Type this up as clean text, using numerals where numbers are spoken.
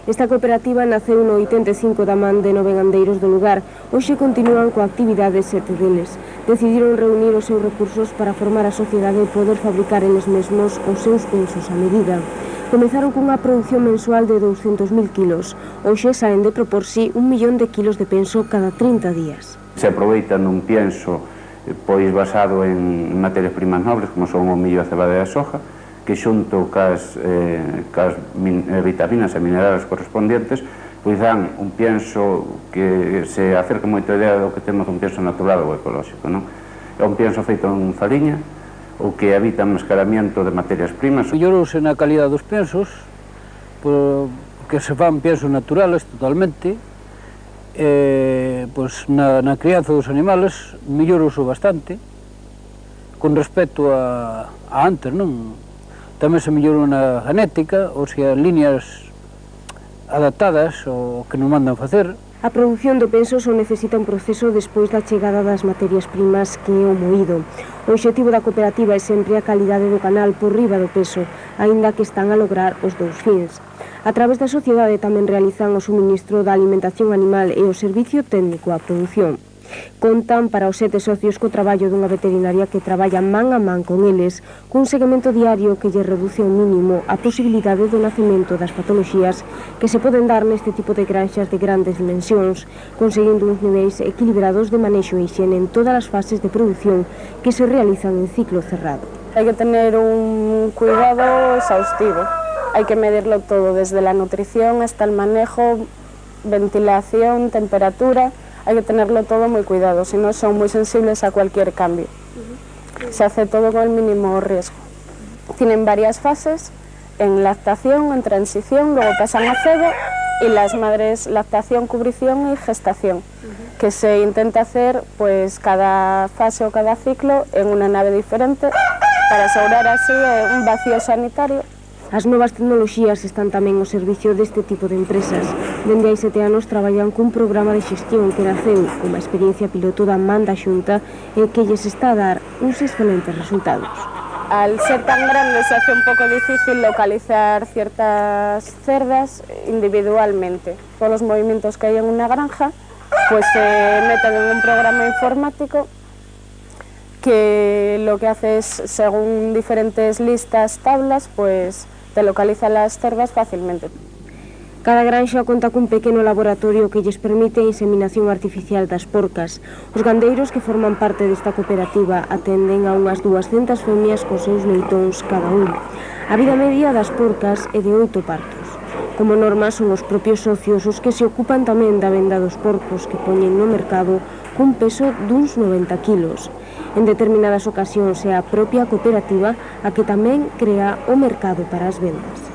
Esta cooperativa naceu no 85 da man de 9 gandeiros do lugar. Hoxe continúan coa actividade 7 deles. Decidiron reunir os seus recursos para formar a sociedade e poder fabricar eles mesmos os seus pensos a medida. Comezaron cunha produción mensual de 200.000 kilos. Hoxe saen de propor si 1 millón de kilos de penso cada 30 días. Se aproveitan un pienso pois basado en materias primas nobles, como son o millo, a cebada e a soja, que xunto cas vitaminas e minerales correspondientes, pois dan un pienso que se acerca moito a idea do que temos un pienso natural ou ecolóxico, non? É un pienso feito en fariña, o que evita o mascaramiento de materias primas. Mellorouse na calidad dos piensos, porque se fan piensos naturales totalmente, pois na crianza dos animales mellorouse bastante, con respecto a antes, non? Tamén se mellorou na genética, ou sea, líneas adaptadas ao que nos mandan facer. A produción do penso só necesita un proceso despois da chegada das materias primas que é o moído. O obxectivo da cooperativa é sempre a calidade do canal por riba do peso, aínda que están a lograr os dous fins. A través da sociedade tamén realizan o suministro da alimentación animal e o servicio técnico á produción. Contan para os 7 socios co traballo dunha veterinaria que traballa man a man con eles, cun seguimento diario que lle reduce ao mínimo a posibilidade do nacemento das patoloxías que se poden dar neste tipo de granxas de grandes dimensións, conseguindo uns niveis equilibrados de manexo e higiene en todas as fases de produción que se realizan en ciclo cerrado. Hai que tener un cuidado exhaustivo, hai que medirlo todo, desde la nutrición hasta el manejo, ventilación, temperatura. Hay que tenerlo todo muy cuidado, si no son muy sensibles a cualquier cambio. Se hace todo con el mínimo riesgo. Tienen varias fases, en lactación, en transición, luego pasan a cebo y las madres lactación, cubrición y gestación, que se intenta hacer pues cada fase o cada ciclo en una nave diferente para asegurar así un vacío sanitario. As novas tecnoloxías están tamén ao servicio deste tipo de empresas. Dende hai 7 anos traballan cun programa de xestión que naceu como experiencia piloto da man da Xunta e que lles está a dar uns excelentes resultados. Al ser tan grande se hace un poco difícil localizar ciertas cerdas individualmente. Todos los movimientos que hay en una granja pues se meten en un programa informático que lo que hace es, según diferentes listas, tablas, pues te localiza las cerdas fácilmente. Cada granxa conta cun pequeno laboratorio que lles permite a inseminación artificial das porcas. Os gandeiros que forman parte desta cooperativa atenden a unhas 200 femias cos seus leitóns cada un. A vida media das porcas é de 8 partos. Como norma son os propios socios os que se ocupan tamén da venda dos porcos que poñen no mercado cun peso duns 90 kilos. En determinadas ocasións é a propia cooperativa a que tamén crea o mercado para as vendas.